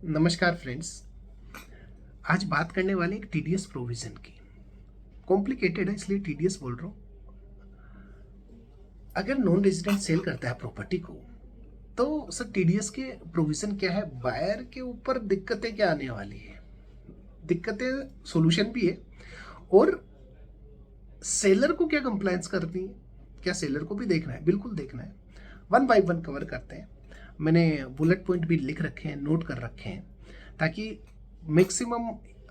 नमस्कार फ्रेंड्स। आज बात करने वाले एक टीडीएस प्रोविजन की। कॉम्प्लिकेटेड है इसलिए टीडीएस बोल रहा हूँ। अगर नॉन रेजिडेंट सेल करता है प्रॉपर्टी को तो सर टीडीएस के प्रोविजन क्या है, बायर के ऊपर दिक्कतें क्या आने वाली है, दिक्कतें सॉल्यूशन भी है और सेलर को क्या कंप्लायंस करनी है, क्या सेलर को भी देखना है, बिल्कुल देखना है। वन बाय वन कवर करते हैं। मैंने बुलेट पॉइंट भी लिख रखे हैं, नोट कर रखे हैं ताकि मैक्सिमम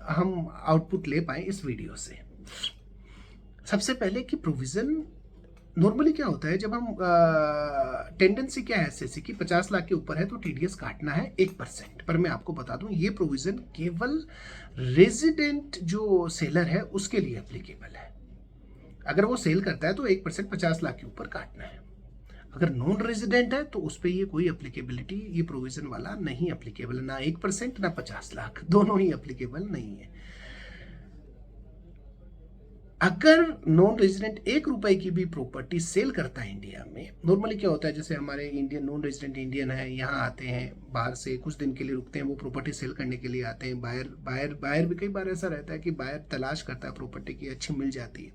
हम आउटपुट ले पाए इस वीडियो से। सबसे पहले कि प्रोविजन नॉर्मली क्या होता है, जब हम टेंडेंसी क्या है एसएससी की 50 लाख के ऊपर है तो टीडीएस काटना है 1%। पर मैं आपको बता दूं ये प्रोविजन केवल रेजिडेंट जो सेलर है उसके लिए एप्लीकेबल है। अगर वो सेल करता है तो 1% 50 लाख के ऊपर काटना है। अगर नॉन रेजिडेंट है तो उस पर ये कोई एप्लीकेबिलिटी, ये प्रोविजन वाला नहीं एप्लीकेबल, ना 1% ना 50 लाख, दोनों ही एप्लीकेबल नहीं है। अगर नॉन रेजिडेंट 1 रुपए की भी प्रॉपर्टी सेल करता है इंडिया में, नॉर्मली क्या होता है, जैसे हमारे इंडियन नॉन रेजिडेंट इंडियन है, यहाँ आते हैं बाहर से कुछ दिन के लिए रुकते हैं, वो प्रॉपर्टी सेल करने के लिए आते हैं। बायर भी कई बार ऐसा रहता है कि बायर तलाश करता है प्रॉपर्टी की, अच्छी मिल जाती है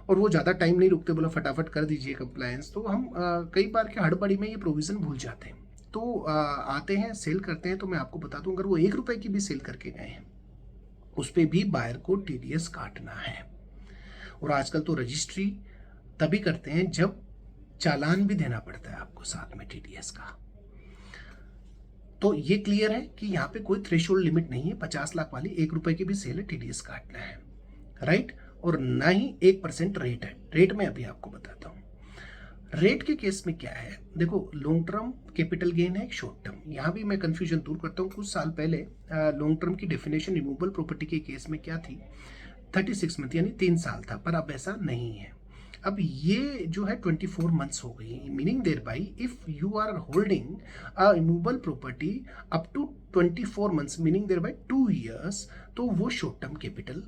और वो ज़्यादा टाइम नहीं रुकते, बोला फटाफट कर दीजिए कंप्लायंस। तो हम कई बार के हड़बड़ी में ये प्रोविज़न भूल जाते हैं, तो आते हैं सेल करते हैं। तो मैं आपको बता दूं, अगर वो 1 रुपए की भी सेल करके गए हैं उस पर भी बायर को टीडीएस काटना है। और आजकल तो रजिस्ट्री तभी करते हैं जब चालान भी देना पड़ता है आपको साथ में टीडीएस का। तो ये क्लियर है कि यहाँ पे कोई थ्रेशोल्ड लिमिट नहीं है, 50 लाख वाली 1 रुपए की भी सेल है टीडीएस काटना है, राइट। और ना ही 1% रेट है। रेट में अभी आपको बताता हूँ। रेट के केस में क्या है, देखो लॉन्ग टर्म कैपिटल गेन है, एक शॉर्ट टर्म। यहाँ भी मैं कंफ्यूजन दूर करता हूँ। कुछ साल पहले लॉन्ग टर्म की डेफिनेशन रिमूवेबल प्रॉपर्टी के केस में क्या थी, 36 मंथ यानी 3 साल था, पर अब ऐसा नहीं है। अब ये जो है 24 मंथ्स हो गई, meaning thereby if you are holding a removable property up to 24 months, meaning thereby 2 years, तो वो शॉर्ट टर्म कैपिटल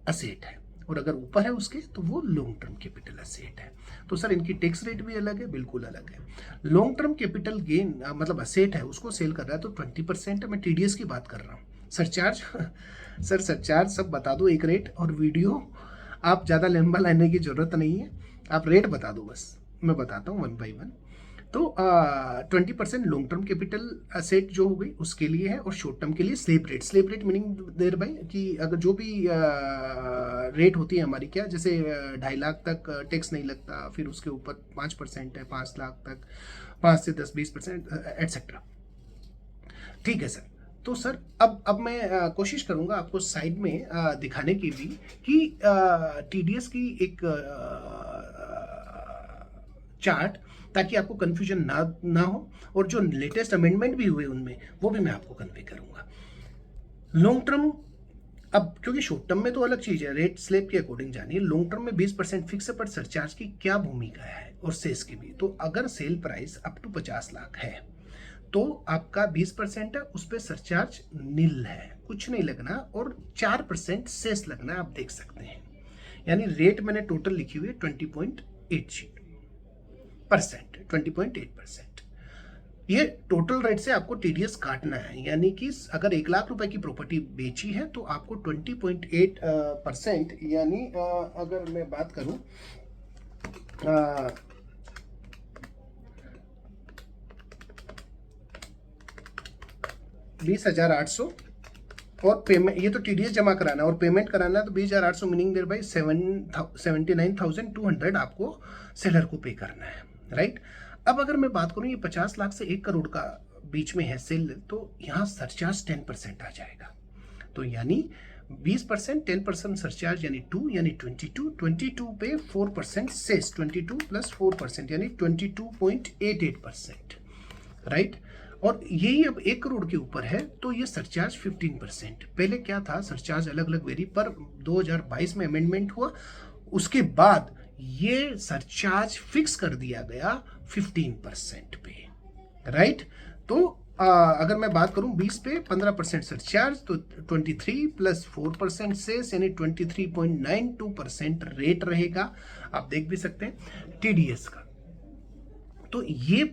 असेट है। और अगर ऊपर है उसके तो वो लॉन्ग टर्म कैपिटल असेट है। तो सर इनकी टैक्स रेट भी अलग है, बिल्कुल अलग है। लॉन्ग टर्म कैपिटल गेन मतलब असेट है, उसको सेल कर रहा है तो 20% है। मैं टीडीएस की बात कर रहा हूँ। सरचार्ज सर सरचार्ज सब बता दो, एक रेट और वीडियो आप ज़्यादा लंबा लाने की जरूरत नहीं है, आप रेट बता दो बस, मैं बताता हूँ वन बाई वन। तो 20% लॉन्ग टर्म कैपिटल असेट जो हो गई उसके लिए है, और शॉर्ट टर्म के लिए slab rate. Slab rate meaning there by कि अगर जो भी रेट होती है हमारी, क्या जैसे 2.5 लाख तक टैक्स नहीं लगता, फिर उसके ऊपर 5% है, 5 लाख तक 5 से 10-20% एटसेट्रा। ठीक है सर। तो सर अब मैं कोशिश करूंगा आपको साइड में दिखाने की भी कि टीडीएस की एक चार्ट, ताकि आपको कंफ्यूजन ना हो, और जो लेटेस्ट अमेंडमेंट भी हुए उनमें वो भी मैं आपको कन्वे करूंगा। लॉन्ग टर्म, अब क्योंकि शॉर्ट टर्म में तो अलग चीज है, रेट स्लेब के अकॉर्डिंग जानिए। लॉन्ग टर्म में 20% फिक्स है, पर सरचार्ज की क्या भूमिका है और सेस की भी। तो अगर sale price up to 50 lakh है तो आपका 20% है, उस पर सरचार्ज नील है, कुछ नहीं लगना, और 4% सेस लगना है, आप देख सकते हैं। यानी रेट मैंने टोटल लिखी हुई है 20.8%। ये टोटल रेट से आपको टीडीएस काटना है। यानी कि अगर 1 लाख रुपए की प्रॉपर्टी बेची है तो आपको 20.8%, यानी अगर मैं बात करूं 20,800, और पेमेंट, ये तो टीडीएस जमा कराना और पेमेंट कराना है, तो 20,800 मीनिंग देयर बाई 79,200 आपको सेलर को पे करना है, राइट। अब अगर मैं बात करूं ये 50 लाख से 1 करोड़ का बीच में है सेल, तो यहाँ सरचार्ज 10% आ जाएगा। तो यानी 20%, 10% सरचार्ज यानी 2, यानी 22 पे 4% सेस, 22 + 4% यानी 22.88%, राइट। और यही अब 1 करोड़ के ऊपर है तो ये सरचार्ज 15%। पहले क्या था, सरचार्ज अलग अलग वेरी, पर 2022 में अमेंडमेंट हुआ, उसके बाद ये सरचार्ज फिक्स कर दिया गया 15% पे, राइट। तो अगर मैं बात करूं 20 पे 15% सरचार्ज, तो 23 + 4% सेस, यानी 23.92% रेट रहेगा। आप देख भी सकते हैं टीडीएस का। तो ये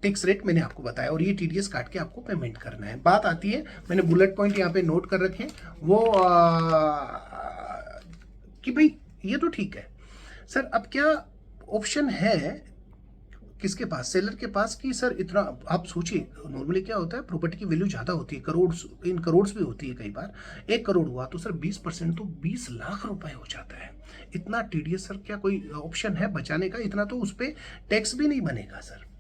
टैक्स रेट मैंने आपको बताया और ये टीडीएस काट के आपको पेमेंट करना है। बात आती है, मैंने बुलेट पॉइंट यहाँ पे नोट कर रखे हैं, वो कि भाई ये तो ठीक है सर, अब क्या ऑप्शन है किसके पास, सेलर के पास, कि सर इतना आप सोचिए, नॉर्मली क्या होता है, प्रॉपर्टी की वैल्यू ज़्यादा होती है, करोड़ इन करोड़ भी होती है कई बार। 1 करोड़ हुआ तो सर 20% तो 20 लाख रुपए हो जाता है। इतना टीडीएस सर क्या कोई ऑप्शन है बचाने का? इतना तो उस पर टैक्स भी नहीं बनेगा सर।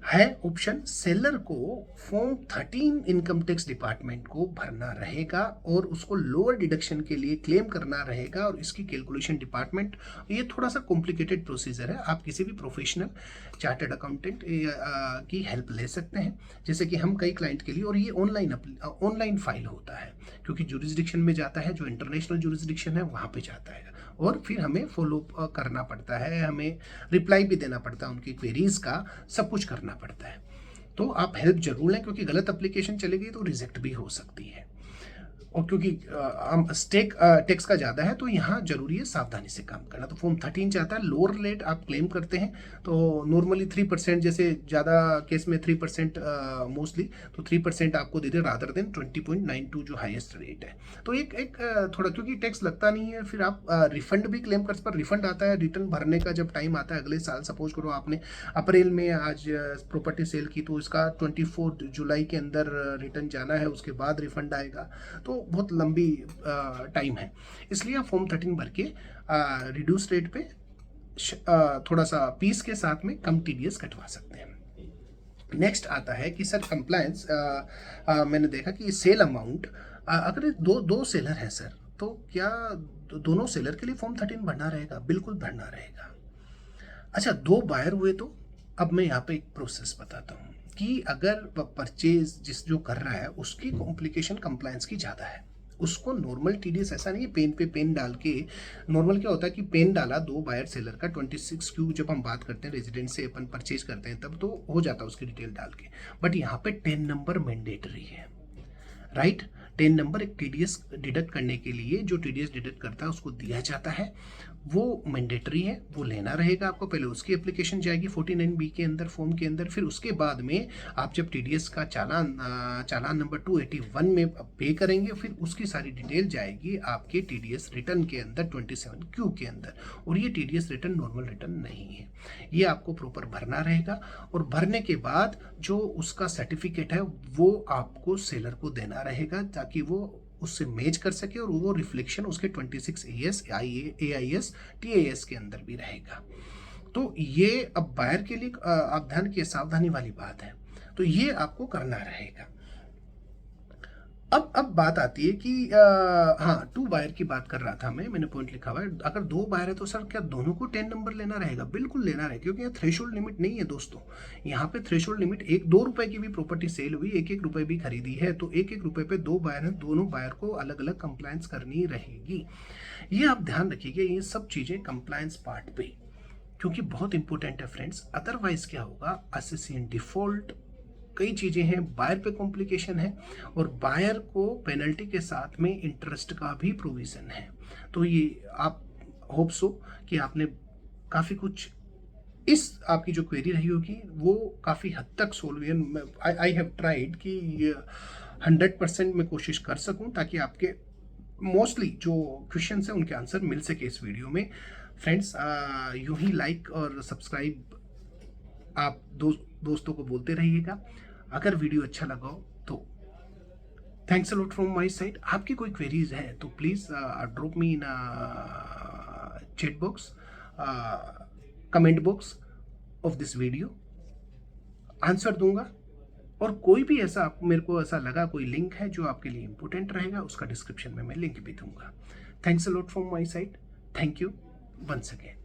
है ऑप्शन, सेलर को फॉर्म 13 इनकम टैक्स डिपार्टमेंट को भरना रहेगा और उसको लोअर डिडक्शन के लिए क्लेम करना रहेगा, और इसकी कैलकुलेशन डिपार्टमेंट, ये थोड़ा सा कॉम्प्लिकेटेड प्रोसीजर है। आप किसी भी प्रोफेशनल चार्टर्ड अकाउंटेंट की हेल्प ले सकते हैं, जैसे कि हम कई क्लाइंट के लिए, और ये ऑनलाइन फाइल होता है, क्योंकि जुरिस्डिक्शन में जाता है, जो इंटरनेशनल जुरिस्डिक्शन है वहाँ पे जाता है, और फिर हमें फॉलो करना पड़ता है, हमें रिप्लाई भी देना पड़ता है उनकी क्वेरीज का, सब कुछ करना पड़ता है। तो आप हेल्प जरूर लें, क्योंकि गलत एप्लीकेशन चलेगी तो रिजेक्ट भी हो सकती है, और क्योंकि टैक्स का ज़्यादा है तो यहाँ जरूरी है सावधानी से काम करना। तो फॉर्म 13 चाहता है लोअर रेट आप क्लेम करते हैं, तो नॉर्मली 3%, जैसे ज़्यादा केस में 3% मोस्टली, तो 3% आपको दे दे रादर देन 20.92 जो हाईएस्ट रेट है। तो एक थोड़ा, क्योंकि टैक्स लगता नहीं है, फिर आप रिफंड भी क्लेम कर, पर रिफंड आता है रिटर्न भरने का जब टाइम आता है अगले साल। सपोज करो आपने अप्रैल में आज प्रॉपर्टी सेल की, तो इसका 24 जुलाई के अंदर रिटर्न जाना है, उसके बाद रिफंड आएगा, तो बहुत लंबी टाइम है। इसलिए आप फॉर्म 13 भर के रिड्यूस रेट पे थोड़ा सा पीस के साथ में कम टीडीएस कटवा सकते हैं। नेक्स्ट आता है कि सर कंप्लायंस, मैंने देखा कि सेल अमाउंट, अगर दो सेलर हैं सर, तो क्या दोनों सेलर के लिए फॉर्म 13 भरना रहेगा? बिल्कुल भरना रहेगा। अच्छा, 2 बायर हुए तो अब मैं यहाँ पे एक प्रोसेस बताता हूँ कि अगर परचेज जिस जो कर रहा है उसकी कॉम्प्लिकेशन कंप्लायंस की ज़्यादा है, उसको नॉर्मल टीडीएस ऐसा नहीं है पेन पे पेन डाल के। नॉर्मल क्या होता है कि पेन डाला 2 बायर सेलर का 26Q, जब हम बात करते हैं रेजिडेंट से अपन परचेज करते हैं तब तो हो जाता है उसकी डिटेल डाल के, बट यहाँ पे 10 नंबर मैंडेटरी है, राइट। 10 नंबर एक टीडीएस डिडक्ट करने के लिए, जो टीडीएस डिडक्ट करता है उसको दिया जाता है, वो मैंडेटरी है, वो लेना रहेगा आपको। पहले उसकी एप्लीकेशन जाएगी 49B के अंदर, फॉर्म के अंदर, फिर उसके बाद में आप जब टीडीएस का चालान नंबर 281 में पे करेंगे, फिर उसकी सारी डिटेल जाएगी आपके टीडीएस रिटर्न के अंदर 27Q के अंदर, और ये टीडीएस रिटर्न नॉर्मल रिटर्न नहीं है, ये आपको प्रॉपर भरना रहेगा। और भरने के बाद जो उसका सर्टिफिकेट है वो आपको सेलर को देना रहेगा, ताकि वो उससे मैच कर सके, और वो रिफ्लेक्शन उसके 26 AS, AIS, TAS के अंदर भी रहेगा। तो ये अब बायर के लिए आप ध्यान की सावधानी वाली बात है, तो ये आपको करना रहेगा। अब बात आती है कि हाँ, 2 बायर की बात कर रहा था मैंने पॉइंट लिखा हुआ है। अगर 2 बायर है तो सर क्या दोनों को 10 नंबर लेना रहेगा? बिल्कुल लेना रहेगा, क्योंकि यहाँ थ्रेशोल्ड लिमिट नहीं है दोस्तों। यहाँ पे थ्रेशोल्ड लिमिट 1-2 रुपए की भी प्रॉपर्टी सेल हुई, 1-1 रुपए भी खरीदी है, तो 1-1 रुपए पे 2 बायर है, दोनों बायर को अलग अलग कंप्लायंस करनी रहेगी। ये आप ध्यान रखिएगा, ये सब चीजें कंप्लायंस पार्ट पे, क्योंकि बहुत इंपॉर्टेंट है फ्रेंड्स। अदरवाइज क्या होगा, असेसियन डिफॉल्ट, कई चीज़ें हैं, बायर पे कॉम्प्लिकेशन है, और बायर को पेनल्टी के साथ में इंटरेस्ट का भी प्रोविज़न है। तो ये आप होप सो कि आपने काफ़ी कुछ, इस आपकी जो क्वेरी रही होगी वो काफ़ी हद तक सोल्व है। आई हैव ट्राइड कि 100% मैं कोशिश कर सकूं, ताकि आपके मोस्टली जो क्वेश्चन हैं उनके आंसर मिल सके इस वीडियो में। फ्रेंड्स, यूं ही लाइक और सब्सक्राइब आप दोस्तों को बोलते रहिएगा। अगर वीडियो अच्छा लगा हो तो thanks a lot from my side. आपकी कोई क्वेरीज है तो please drop me in chat box, comment box of this video, answer दूंगा। और कोई भी ऐसा मेरे को ऐसा लगा कोई लिंक है जो आपके लिए इंपॉर्टेंट रहेगा, उसका डिस्क्रिप्शन में मैं लिंक भी दूंगा। Thanks a lot from my side, thank you once again.